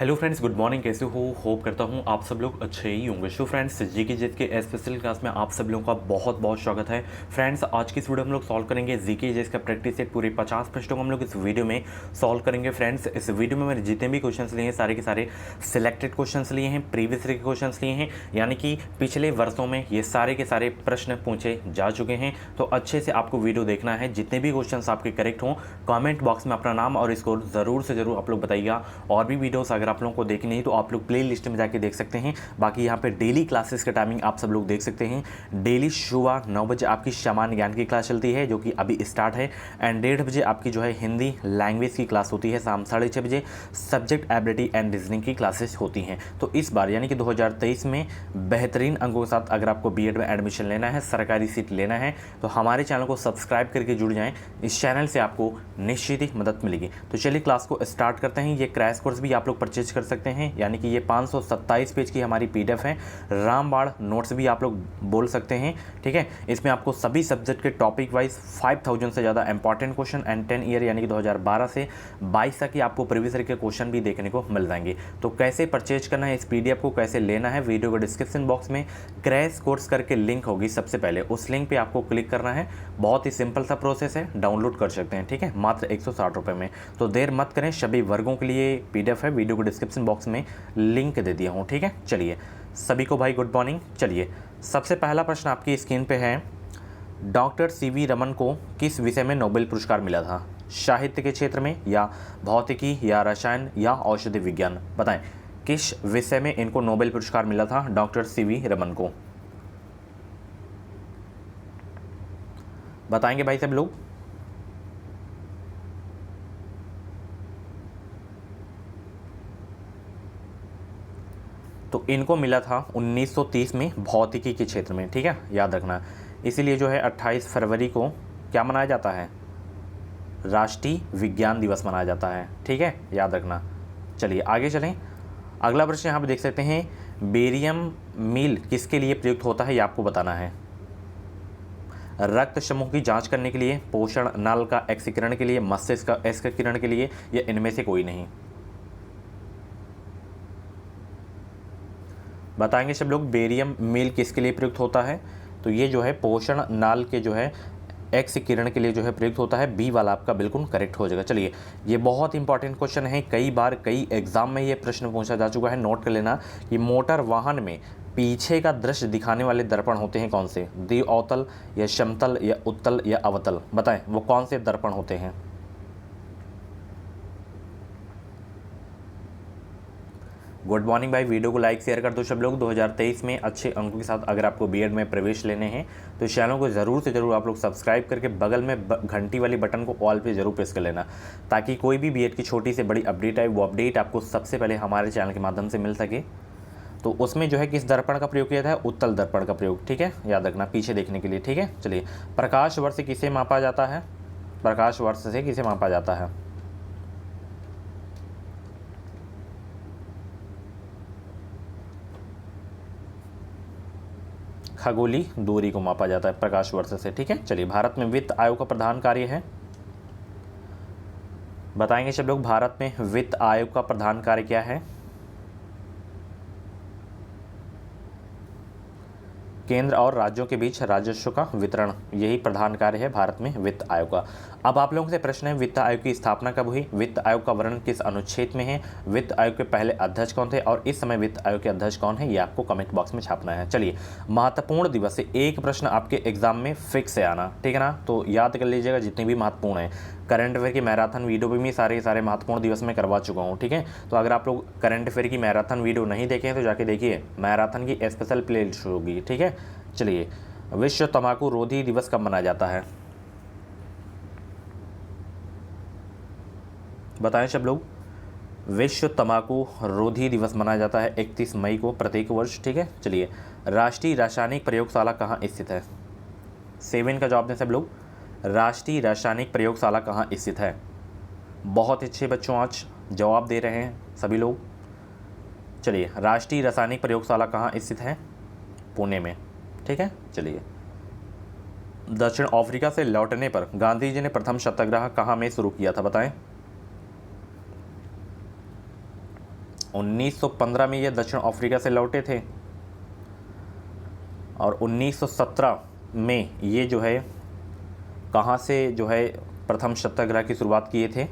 Hello friends, good morning. कैसे हो? Hope करता हूँ आप सब लोग अच्छे ही होंगे। सो फ्रेंड्स, जीके जेट के स्पेशल क्लास में आप सब लोगों का बहुत बहुत स्वागत है। फ्रेंड्स, आज की इस वीडियो में हम लोग सॉल्व करेंगे जीके जेट का प्रैक्टिस सेट। पूरे 50 प्रश्नों को हम लोग इस वीडियो में सॉल्व करेंगे। फ्रेंड्स, इस वीडियो में मैंने जितने भी क्वेश्चन लिए हैं सारे के सारे सिलेक्टेड क्वेश्चन लिए हैं, प्रीवियस ईयर के क्वेश्चन लिए हैं, यानी कि पिछले वर्षों में ये सारे के सारे प्रश्न पूछे जा चुके हैं। तो अच्छे से आपको वीडियो देखना है। जितने भी क्वेश्चन आपके करेक्ट हों, कॉमेंट बॉक्स में अपना नाम और स्कोर ज़रूर से ज़रूर आप लोग बताइएगा। और भी वीडियोस अगर आप लोगों को देखनी है तो आप लोग प्ले लिस्ट में जाके देख सकते हैं। बाकी यहाँ पे डेली क्लासेस का टाइमिंग आप सब लोग देख सकते हैं। डेली सुबह 9 बजे आपकी सामान्य ज्ञान की क्लास चलती है, जो कि अभी स्टार्ट है। एंड 1:30 बजे आपकी जो है हिंदी लैंग्वेज की क्लास होती है। शाम 6:30 बजे सब्जेक्ट एबिलिटी एंड रीजनिंग की क्लासेस होती हैं। तो इस बार यानी कि 2023 में बेहतरीन अंकों के साथ अगर आपको बीएड में एडमिशन लेना है, सरकारी सीट लेना है, तो हमारे चैनल को सब्सक्राइब करके जुड़ जाएं। इस चैनल से आपको निश्चित ही मदद मिलेगी। तो चलिए क्लास को स्टार्ट करते हैं। ये क्रैश कोर्स भी आप लोग परचेज कर सकते हैं, यानी कि ये 527 पेज की हमारी पीडीएफ है। रामबाण नोट्स भी आप लोग बोल सकते हैं, ठीक है। इसमें आपको सभी सब्जेक्ट के टॉपिक वाइज 5000 से ज़्यादा इंपॉर्टेंट क्वेश्चन एंड 10 ईयर यानी कि 2012 से 22 तक की आपको प्रीवियस ईयर के क्वेश्चन भी देखने को मिल जाएंगे। तो कैसे परचेज करना है, इस पीडीएफ को कैसे लेना है, वीडियो के डिस्क्रिप्शन बॉक्स में क्रैश कोर्स करके लिंक होगी। सबसे पहले उस लिंक पे आपको क्लिक करना है। बहुत ही सिंपल सा प्रोसेस है, डाउनलोड कर सकते हैं, ठीक है, मात्र 160 रुपये में। तो देर मत करें, सभी वर्गों के लिए पीडीएफ है, वीडियो को डिस्क्रिप्शन बॉक्स में लिंक दे दिया हूँ, ठीक है। चलिए सभी को भाई गुड मॉर्निंग। चलिए सबसे पहला प्रश्न आपकी स्क्रीन पे है, डॉक्टर सीवी रमन को किस विषय में नोबेल पुरस्कार मिला था? साहित्य के क्षेत्र में, या भौतिकी, या रसायन, या औषधि विज्ञान? बताएं किस विषय में इनको नोबेल पुरस्कार मिला था डॉक्टर सीवी रमन को? बताएंगे भाई सब लोग। तो इनको मिला था 1930 में भौतिकी के क्षेत्र में, ठीक है, याद रखना। इसीलिए जो है 28 फरवरी को क्या मनाया जाता है? राष्ट्रीय विज्ञान दिवस मनाया जाता है, ठीक है, याद रखना। चलिए आगे चलें। अगला प्रश्न यहाँ पे देख सकते हैं, बेरियम मील किसके लिए प्रयुक्त होता है, ये आपको बताना है। रक्त समूह की जांच करने के लिए, पोषण नल का एक्सीकरण के लिए, मस्तिष्क का एक्सीकरण के लिए, या इनमें से कोई नहीं? बताएंगे सब लोग। बेरियम मील किसके लिए प्रयुक्त होता है? तो ये जो है पोषण नाल के जो है एक्स किरण के लिए जो है प्रयुक्त होता है। बी वाला आपका बिल्कुल करेक्ट हो जाएगा। चलिए, ये बहुत इंपॉर्टेंट क्वेश्चन है, कई बार कई एग्जाम में ये प्रश्न पूछा जा चुका है। नोट कर लेना कि मोटर वाहन में पीछे का दृश्य दिखाने वाले दर्पण होते हैं कौन से? द्विअवतल, या समतल, या उत्तल, या अवतल? बताएं वो कौन से दर्पण होते हैं? गुड मॉर्निंग भाई, वीडियो को लाइक शेयर कर दो सब लोग। 2023 में अच्छे अंकों के साथ अगर आपको बीएड में प्रवेश लेने हैं तो चैनल को ज़रूर से ज़रूर आप लोग सब्सक्राइब करके बगल में घंटी वाली बटन को ऑल पे ज़रूर प्रेस कर लेना, ताकि कोई भी बीएड की छोटी से बड़ी अपडेट आए वो अपडेट आपको सबसे पहले हमारे चैनल के माध्यम से मिल सके। तो उसमें जो है किस दर्पण का प्रयोग किया था? उत्तल दर्पण का प्रयोग, ठीक है, याद रखना, पीछे देखने के लिए, ठीक है। चलिए, प्रकाश वर्ष से किसे मापा जाता है? प्रकाश वर्ष से किसे मापा जाता है? खगोलीय दूरी को मापा जाता है प्रकाश वर्ष से, ठीक है। चलिए, भारत में वित्त आयोग का प्रधान कार्य है? बताएंगे सब लोग, भारत में वित्त आयोग का प्रधान कार्य क्या है? केंद्र और राज्यों के बीच राजस्व का वितरण, यही प्रधान कार्य है भारत में वित्त आयोग का। अब आप लोगों से प्रश्न है, वित्त आयोग की स्थापना कब हुई? वित्त आयोग का वर्णन किस अनुच्छेद में है? वित्त आयोग के पहले अध्यक्ष कौन थे? और इस समय वित्त आयोग के अध्यक्ष कौन है? ये आपको कमेंट बॉक्स में छापना है। चलिए, महत्वपूर्ण दिवस से एक प्रश्न आपके एग्जाम में फिक्स है आना, ठीक है ना। तो याद कर लीजिएगा जितने भी महत्वपूर्ण है। करंट अफेयर की मैराथन वीडियो भी मैं सारे महत्वपूर्ण दिवस में करवा चुका हूँ, ठीक है। तो अगर आप लोग करंट अफेयर की मैराथन वीडियो नहीं देखें तो जाके देखिए, मैराथन की स्पेशल प्ले लिस्ट होगी, ठीक है। चलिए, विश्व तंबाकू रोधी दिवस कब मनाया जाता है? बताएं सब लोग। विश्व तंबाकू रोधी दिवस मनाया जाता है 31 मई को प्रत्येक वर्ष, ठीक है। चलिए, राष्ट्रीय रासायनिक प्रयोगशाला कहाँ स्थित है? 7 का जवाब दें सब लोग। राष्ट्रीय रासायनिक प्रयोगशाला कहाँ स्थित है? बहुत अच्छे बच्चों आज जवाब दे रहे हैं सभी लोग। चलिए, राष्ट्रीय रासायनिक प्रयोगशाला कहाँ स्थित है? पुणे में, ठीक है। चलिए, दक्षिण अफ्रीका से लौटने पर गांधी जी ने प्रथम सत्याग्रह कहाँ में शुरू किया था? बताएं। 1915 में ये दक्षिण अफ्रीका से लौटे थे और 1917 में ये जो है कहाँ से जो है प्रथम सत्याग्रह की शुरुआत किए थे,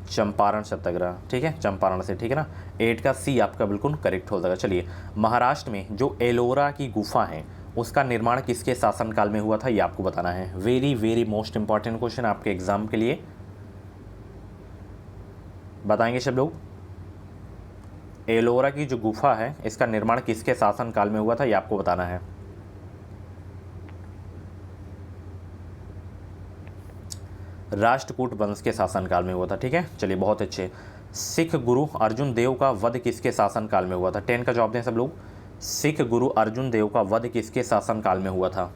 चंपारण सत्याग्रह, ठीक है, चंपारण से, ठीक है ना। 8 का सी आपका बिल्कुल करेक्ट हो जाएगा। चलिए, महाराष्ट्र में जो एलोरा की गुफा है उसका निर्माण किसके शासनकाल में हुआ था, ये आपको बताना है। Very very most important question आपके एग्जाम के लिए। बताएंगे सब लोग, एलोरा की जो गुफा है इसका निर्माण किसके शासनकाल में हुआ था, ये आपको बताना है। राष्ट्रकूट वंश के शासनकाल में हुआ था, ठीक है। चलिए, बहुत अच्छे। सिख गुरु अर्जुन देव का वध किसके शासनकाल में हुआ था? 10 का जवाब दें सब लोग। सिख गुरु अर्जुन देव का वध किसके शासनकाल में हुआ था?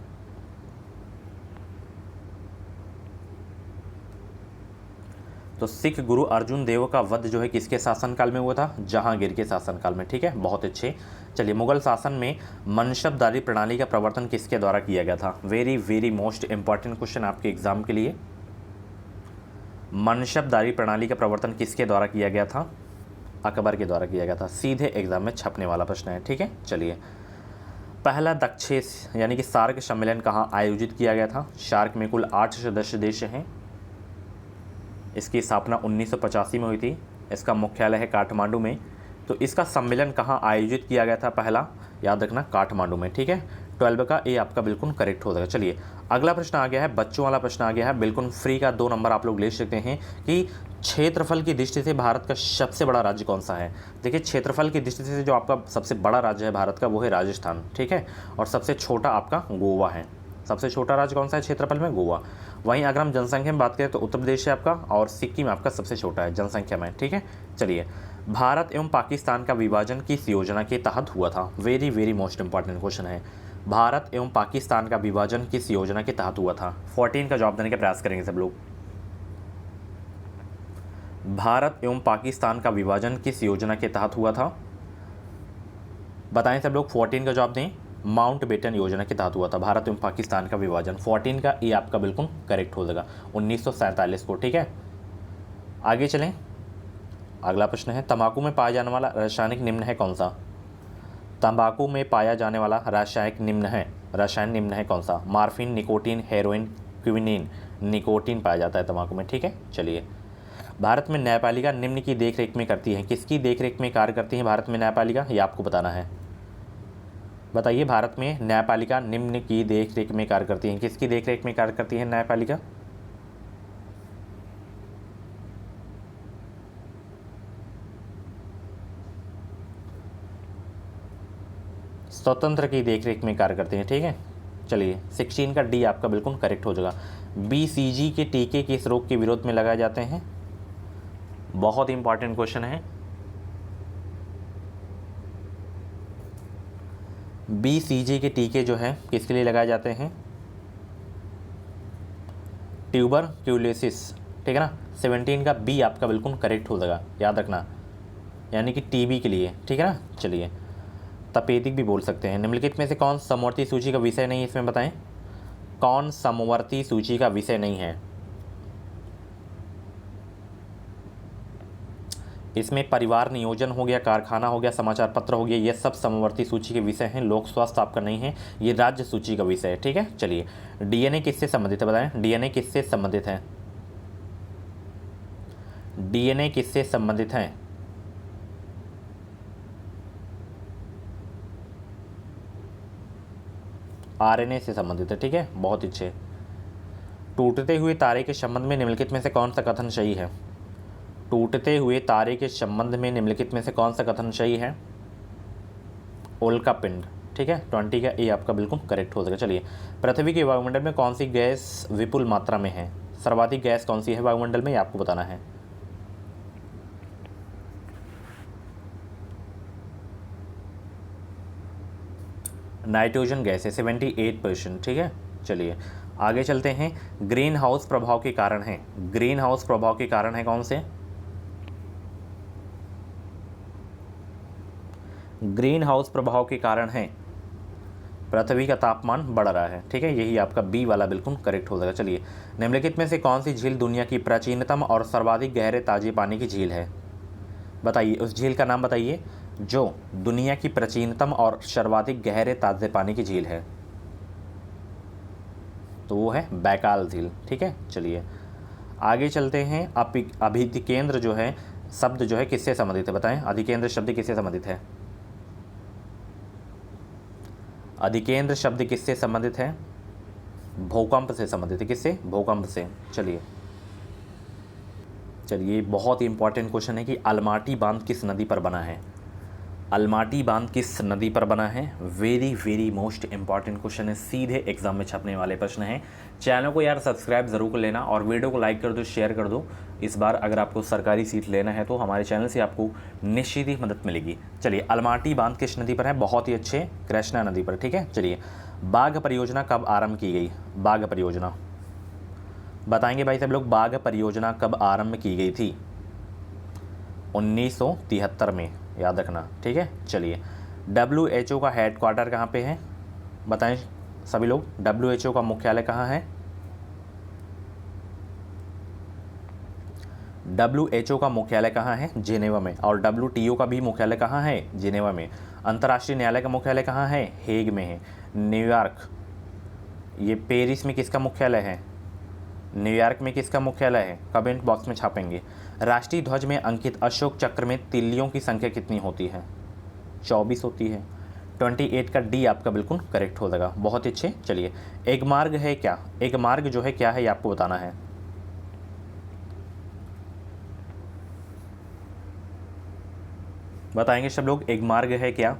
तो सिख गुरु अर्जुन देव का वध जो है किसके शासनकाल में हुआ था? जहांगीर के शासनकाल में, ठीक है, बहुत अच्छे। चलिए, मुगल शासन में मनसबदारी प्रणाली का प्रवर्तन किसके द्वारा किया गया था? Very very most important question आपके एग्जाम के लिए। मनसबदारी प्रणाली का प्रवर्तन किसके द्वारा किया गया था? अकबर के द्वारा किया गया था। सीधे एग्जाम में छपने वाला प्रश्न है, ठीक है। चलिए, पहला दक्षेस यानी कि सार्क सम्मेलन कहाँ आयोजित किया गया था? सार्क में कुल 8 सदस्य देश हैं। इसकी स्थापना 1985 में हुई थी। इसका मुख्यालय है काठमांडू में। तो इसका सम्मेलन कहाँ आयोजित किया गया था? पहला याद रखना, काठमांडू में, ठीक है। 12 का ए आपका बिल्कुल करेक्ट हो जाएगा। चलिए, अगला प्रश्न आ गया है, बच्चों वाला प्रश्न आ गया है, बिल्कुल फ्री का 2 नंबर आप लोग ले सकते हैं कि क्षेत्रफल की दृष्टि से भारत का सबसे बड़ा राज्य कौन सा है? देखिए, क्षेत्रफल की दृष्टि से जो आपका सबसे बड़ा राज्य है भारत का वो है राजस्थान, ठीक है, और सबसे छोटा आपका गोवा है। सबसे छोटा राज्य कौन सा है क्षेत्रफल में? गोवा। वहीं अगर हम जनसंख्या में बात करें तो उत्तर प्रदेश है आपका, और सिक्किम आपका सबसे छोटा है जनसंख्या में, ठीक है। चलिए, भारत एवं पाकिस्तान का विभाजन किस योजना के तहत हुआ था? Very very most important question है। भारत एवं पाकिस्तान का विभाजन किस योजना के तहत हुआ था? 14 का जवाब देने का प्रयास करेंगे सब लोग। भारत एवं पाकिस्तान का विभाजन किस योजना के तहत हुआ था? बताएं सब लोग, 14 का जवाब दें। माउंटबेटन योजना के तहत हुआ था भारत एवं पाकिस्तान का विभाजन। 14 का ए आपका बिल्कुल करेक्ट हो जाएगा, 1947 को, ठीक है। आगे चलें, अगला प्रश्न है, तंबाकू में पाया जाने वाला रासायनिक निम्न है कौन सा? तंबाकू में पाया जाने वाला रसायन निम्न है कौन सा? Morphine, nicotine, heroin, quinine. Nicotine पाया जाता है तंबाकू में, ठीक है। चलिए, भारत में न्यायपालिका निम्न की देखरेख में करती है, किसकी देखरेख में कार्य करती है भारत में न्यायपालिका? ये आपको बताना है। बताइए, भारत में न्यायपालिका निम्न की देखरेख में कार्य करती है, किसकी देखरेख में कार्य करती है न्यायपालिका? स्वतंत्र की देखरेख में कार्य करते हैं, ठीक है। चलिए, 16 का डी आपका बिल्कुल करेक्ट हो जाएगा। बीसीजी के टीके किस रोग के विरोध में लगाए जाते हैं? बहुत इंपॉर्टेंट क्वेश्चन है। बीसीजी के टीके जो है किसके लिए लगाए जाते हैं? ट्यूबरक्यूलोसिस, ठीक है ना। 17 का बी आपका बिल्कुल करेक्ट हो जाएगा, याद रखना, यानी कि टीबी के लिए, ठीक है ना। चलिए, तपेदिक भी बोल सकते हैं। निम्नलिखित में से कौन समवर्ती सूची का विषय नहीं है, इसमें बताएं कौन समवर्ती सूची का विषय नहीं है? इसमें परिवार नियोजन हो गया, कारखाना हो गया, समाचार पत्र हो गया, ये सब समवर्ती सूची के विषय हैं। लोक स्वास्थ्य आपका नहीं है, ये राज्य सूची का विषय है, ठीक है। चलिए, डीएनए किससे संबंधित है? बताएं, डीएनए किससे संबंधित है? डीएनए किससे संबंधित है? आरएनए से संबंधित है, ठीक है, बहुत अच्छे। टूटते हुए तारे के संबंध में निम्नलिखित में से कौन सा कथन सही है? टूटते हुए तारे के संबंध में निम्नलिखित में से कौन सा कथन सही है? उल्का पिंड, ठीक है। 20 का ए आपका बिल्कुल करेक्ट हो जाएगा। चलिए, पृथ्वी के वायुमंडल में कौन सी गैस विपुल मात्रा में है? सर्वाधिक गैस कौन सी है वायुमंडल में, ये आपको बताना है। नाइट्रोजन गैस है, 78%, ठीक है। चलिए, आगे चलते हैं। ग्रीन हाउस प्रभाव के कारण है, ग्रीन हाउस प्रभाव के कारण है कौन से? ग्रीन हाउस प्रभाव के कारण है पृथ्वी का तापमान बढ़ रहा है, ठीक है, यही आपका बी वाला बिल्कुल करेक्ट हो जाएगा। चलिए, निम्नलिखित में से कौन सी झील दुनिया की प्राचीनतम और सर्वाधिक गहरे ताजे पानी की झील है? बताइए उस झील का नाम बताइए जो दुनिया की प्राचीनतम और सर्वाधिक गहरे ताजे पानी की झील है। तो वो है बैकाल झील। ठीक है, चलिए आगे चलते हैं। अभिधिकेंद्र जो है शब्द जो है किससे संबंधित है, बताएं। अधिकेंद्र शब्द किससे संबंधित है? अधिकेंद्र शब्द किससे संबंधित है? भूकंप से संबंधित है। किससे? भूकंप से। चलिए बहुत ही इंपॉर्टेंट क्वेश्चन है कि अलमाटी बांध किस नदी पर बना है? अलमाटी बांध किस नदी पर बना है? Very very most important question है, सीधे एग्जाम में छपने वाले प्रश्न हैं। चैनल को यार सब्सक्राइब जरूर कर लेना और वीडियो को लाइक कर दो, शेयर कर दो। इस बार अगर आपको सरकारी सीट लेना है तो हमारे चैनल से आपको निश्चित ही मदद मिलेगी। चलिए अलमाटी बांध किस नदी पर है? बहुत ही अच्छे, कृष्णा नदी पर। ठीक है, चलिए बाघ परियोजना कब आरंभ की गई? बाघ परियोजना बताएंगे भाई सब लोग, बाघ परियोजना कब आरंभ की गई थी? 1973 में, याद रखना। ठीक है, चलिए WHO का हेडक्वार्टर कहाँ पे है? बताएं सभी लोग, WHO का मुख्यालय कहाँ है? WHO का मुख्यालय कहाँ है? जिनेवा में। और WTO का भी मुख्यालय कहाँ है? जिनेवा में। अंतर्राष्ट्रीय न्यायालय का मुख्यालय कहाँ है? हेग में है। न्यूयॉर्क, ये पेरिस में किसका मुख्यालय है? न्यूयॉर्क में किसका मुख्यालय है? कमेंट बॉक्स में छापेंगे। राष्ट्रीय ध्वज में अंकित अशोक चक्र में तिल्लियों की संख्या कितनी होती है? 24 होती है। 28 का डी आपका बिल्कुल करेक्ट हो जाएगा। बहुत अच्छे। चलिए एक मार्ग है क्या? एक मार्ग जो है क्या है, ये आपको बताना है। बताएंगे सब लोग, एक मार्ग है क्या?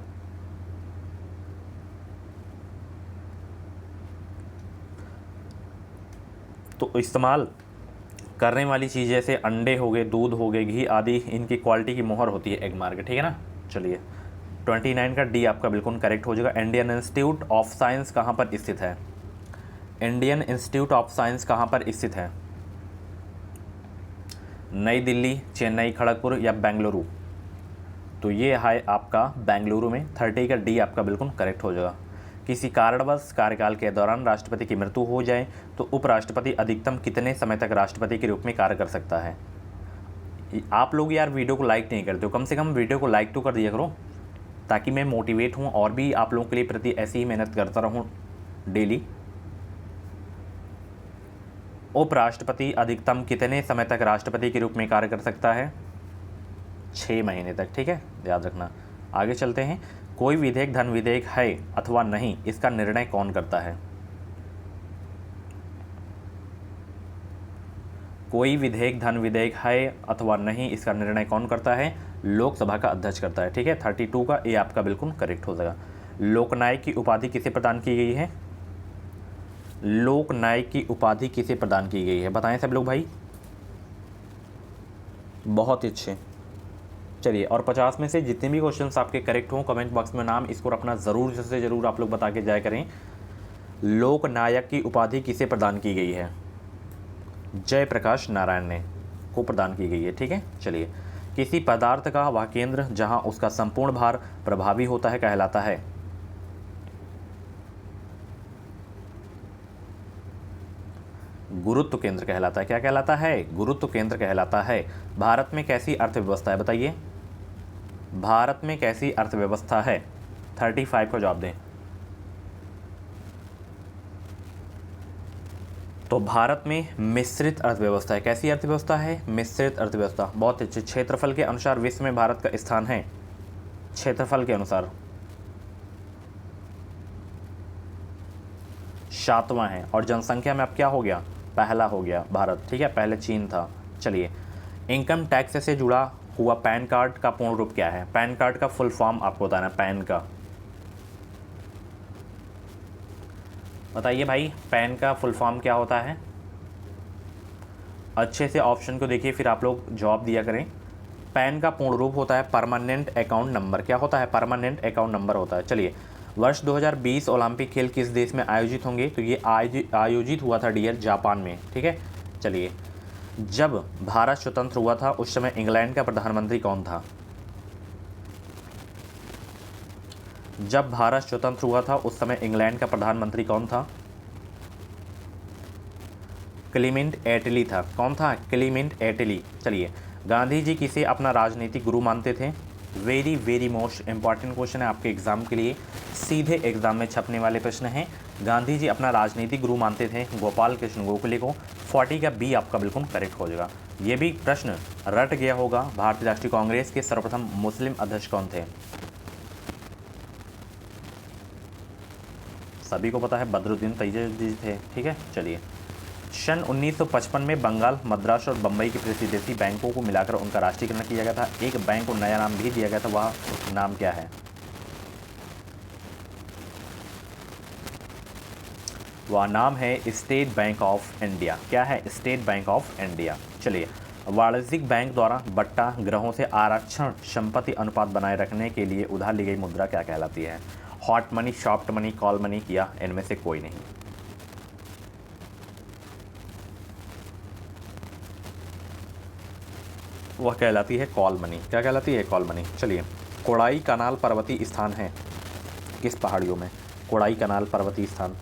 तो इस्तेमाल करने वाली चीज़ जैसे अंडे हो गए, दूध हो गए, घी आदि, इनकी क्वालिटी की मोहर होती है एग मार्क। ठीक है ना। चलिए 29 का डी आपका बिल्कुल करेक्ट हो जाएगा। इंडियन इंस्टीट्यूट ऑफ साइंस कहाँ पर स्थित है? इंडियन इंस्टीट्यूट ऑफ साइंस कहाँ पर स्थित है? नई दिल्ली, चेन्नई, खड़गपुर या बेंगलुरु? तो ये है आपका बेंगलुरु में। 30 का डी आपका बिल्कुल करेक्ट हो जाएगा। किसी कारणवश कार्यकाल के दौरान राष्ट्रपति की मृत्यु हो जाए तो उपराष्ट्रपति अधिकतम कितने समय तक राष्ट्रपति के रूप में कार्य कर सकता है? आप लोग यार वीडियो को लाइक नहीं करते हो, कम से कम वीडियो को लाइक तो कर दिया करो ताकि मैं मोटिवेट हूँ और भी आप लोगों के लिए प्रति ऐसी ही मेहनत करता रहूँ डेली। उपराष्ट्रपति अधिकतम कितने समय तक राष्ट्रपति के रूप में कार्य कर सकता है? 6 महीने तक। ठीक है, याद रखना। आगे चलते हैं। कोई विधेयक धन विधेयक है अथवा नहीं, इसका निर्णय कौन करता है? कोई विधेयक धन विधेयक है अथवा नहीं, इसका निर्णय कौन करता है? लोकसभा का अध्यक्ष करता है। ठीक है, 32 का ए आपका बिल्कुल करेक्ट हो जाएगा। लोकनायक की उपाधि किसे प्रदान की गई है? लोकनायक की उपाधि किसे प्रदान की गई है? बताएं सब लोग भाई। बहुत अच्छे। चलिए और 50 में से जितने भी क्वेश्चंस आपके करेक्ट हों कमेंट बॉक्स में नाम स्कोर अपना ज़रूर से ज़रूर आप लोग बता के जाया करें। लोकनायक की उपाधि किसे प्रदान की गई है? जयप्रकाश नारायण ने को प्रदान की गई है। ठीक है, चलिए किसी पदार्थ का वह केंद्र जहां उसका संपूर्ण भार प्रभावी होता है कहलाता है? गुरुत्व केंद्र कहलाता है। क्या कहलाता है? गुरुत्व केंद्र कहलाता है। भारत में कैसी अर्थव्यवस्था है? बताइए भारत में कैसी अर्थव्यवस्था है? 35 का जवाब दें। तो भारत में मिश्रित अर्थव्यवस्था है। कैसी अर्थव्यवस्था है? मिश्रित अर्थव्यवस्था। बहुत अच्छे। क्षेत्रफल के अनुसार विश्व में भारत का स्थान है? क्षेत्रफल के अनुसार 7वां है। और जनसंख्या में अब क्या हो गया? पहला हो गया भारत। ठीक है, पहले चीन था। चलिए इनकम टैक्स से जुड़ा हुआ पैन कार्ड का पूर्ण रूप क्या है? पैन कार्ड का फुल फॉर्म आपको बताना है। पैन का बताइए भाई, पैन का फुल फॉर्म क्या होता है? अच्छे से ऑप्शन को देखिए फिर आप लोग जवाब दिया करें। पैन का पूर्ण रूप होता है परमानेंट अकाउंट नंबर। क्या होता है? परमानेंट अकाउंट नंबर होता है। चलिए वर्ष 2020 ओलंपिक खेल किस देश में आयोजित होंगे? तो ये आयोजित हुआ था डियर जापान में। ठीक है, चलिए जब भारत स्वतंत्र हुआ था उस समय इंग्लैंड का प्रधानमंत्री कौन था? जब भारत स्वतंत्र हुआ था उस समय इंग्लैंड का प्रधानमंत्री कौन था? क्लीमेंट एटली था। कौन था? क्लीमेंट एटली। चलिए गांधी जी किसे अपना राजनीतिक गुरु मानते थे? Very very most important question है आपके एग्जाम के लिए, सीधे एग्जाम में छपने वाले प्रश्न हैं। गांधी जी अपना राजनीतिक गुरु मानते थे गोपाल कृष्ण गोखले को। 40 का बी आपका बिल्कुल करेक्ट हो जाएगा। ये भी प्रश्न रट गया होगा। भारतीय राष्ट्रीय कांग्रेस के सर्वप्रथम मुस्लिम अध्यक्ष कौन थे? सभी को पता है, बदरुद्दीन तैयब थे। ठीक है, चलिए। सन 1955 में बंगाल, मद्रास और बम्बई के प्रेसिडेंसी बैंकों को मिलाकर उनका राष्ट्रीयकरण किया गया था। एक बैंक को नया नाम भी दिया गया था, वह नाम क्या है? वह नाम है स्टेट बैंक ऑफ इंडिया। क्या है? State bank of India. चलिए, वाणिज्यिक बैंक द्वारा बट्टा ग्रहों से आरक्षण संपत्ति अनुपात बनाए रखने के लिए उधार ली गई मुद्रा क्या कहलाती है? Hot money, soft money, call money या इनमें से कोई नहीं? वह कहलाती है कॉल मनी। क्या कहलाती है? Call money. चलिए, कोडाई कनाल पर्वतीय स्थान है किस पहाड़ियों में? कोडाई कनाल पर्वतीय स्थान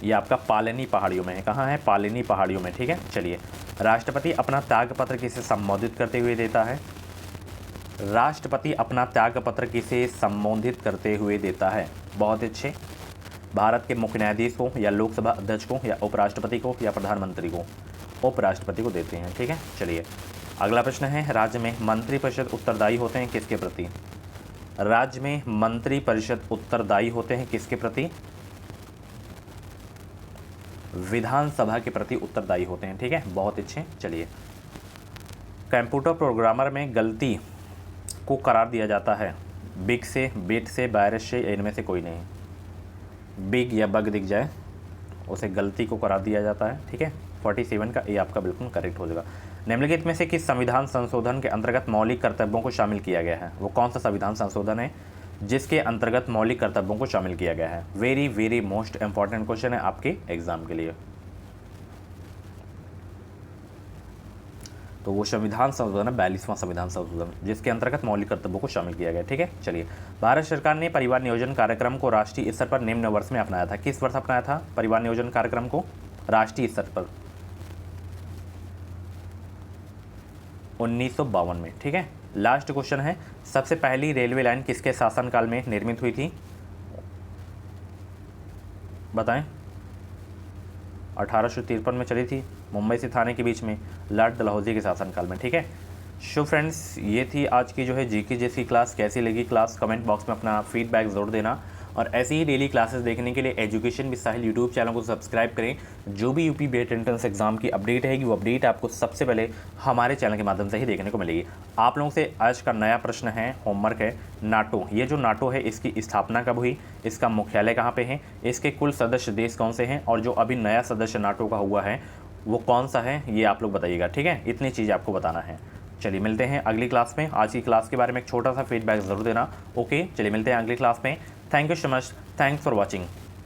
ये आपका पालेनी पहाड़ियों में है। कहाँ है? पालेनी पहाड़ियों में। ठीक है, चलिए। राष्ट्रपति अपना त्यागपत्र किसे संबोधित करते हुए देता है? राष्ट्रपति अपना त्यागपत्र किसे संबोधित करते हुए देता है? बहुत अच्छे। भारत के मुख्य न्यायाधीश को या लोकसभा अध्यक्ष को या उपराष्ट्रपति को या प्रधानमंत्री को? उपराष्ट्रपति को देते हैं। ठीक है, चलिए। अगला प्रश्न है, राज्य में मंत्रिपरिषद उत्तरदायी होते हैं किसके प्रति? राज्य में मंत्रिपरिषद उत्तरदायी होते हैं किसके प्रति? विधानसभा के प्रति उत्तरदायी होते हैं। ठीक है, बहुत अच्छे। चलिए, कंप्यूटर प्रोग्रामर में गलती को करार दिया जाता है बिग से, बिट से, वायरस से, इनमें से कोई नहीं। बिग या बग दिख जाए उसे गलती को करार दिया जाता है। ठीक है, 47 का ए आपका बिल्कुल करेक्ट हो जाएगा। निम्नलिखित में से किस संविधान संशोधन के अंतर्गत मौलिक कर्तव्यों को शामिल किया गया है? वो कौन सा संविधान संशोधन है जिसके अंतर्गत मौलिक कर्तव्यों को शामिल किया गया है? Very very most important question है आपके एग्जाम के लिए। तो वो संविधान संशोधन है 42वां संविधान संशोधन, जिसके अंतर्गत मौलिक कर्तव्यों को शामिल किया गया। ठीक है, चलिए। भारत सरकार ने परिवार नियोजन कार्यक्रम को राष्ट्रीय स्तर पर निम्न वर्ष में अपनाया था। किस वर्ष अपनाया था परिवार नियोजन कार्यक्रम को राष्ट्रीय स्तर पर? 1952 में। ठीक है, लास्ट क्वेश्चन है, सबसे पहली रेलवे लाइन किसके शासनकाल में निर्मित हुई थी? बताएं। 1853 में चली थी, मुंबई से थाने के बीच में, लॉर्ड डलहौजी के शासनकाल में। ठीक है, सो फ्रेंड्स, ये थी आज की जो है जीके जैसी क्लास। कैसी लगी क्लास कमेंट बॉक्स में अपना फीडबैक ज़रूर देना। और ऐसी ही डेली क्लासेस देखने के लिए education with Sahil YouTube channel को सब्सक्राइब करें। जो भी यूपी बीएड एंट्रेंस एग्जाम की अपडेट रहेगी वो अपडेट आपको सबसे पहले हमारे चैनल के माध्यम से ही देखने को मिलेगी। आप लोगों से आज का नया प्रश्न है, होमवर्क है, नाटो। ये जो नाटो है इसकी स्थापना कब हुई? इसका मुख्यालय कहाँ पे है? इसके कुल सदस्य देश कौन से हैं? और जो अभी नया सदस्य नाटो का हुआ है वो कौन सा है, ये आप लोग बताइएगा। ठीक है, इतनी चीज़ आपको बताना है। चलिए, मिलते हैं अगली क्लास में। आज की क्लास के बारे में एक छोटा सा फीडबैक ज़रूर देना। ओके, चलिए मिलते हैं अगली क्लास में। Thank you so much, thanks for watching.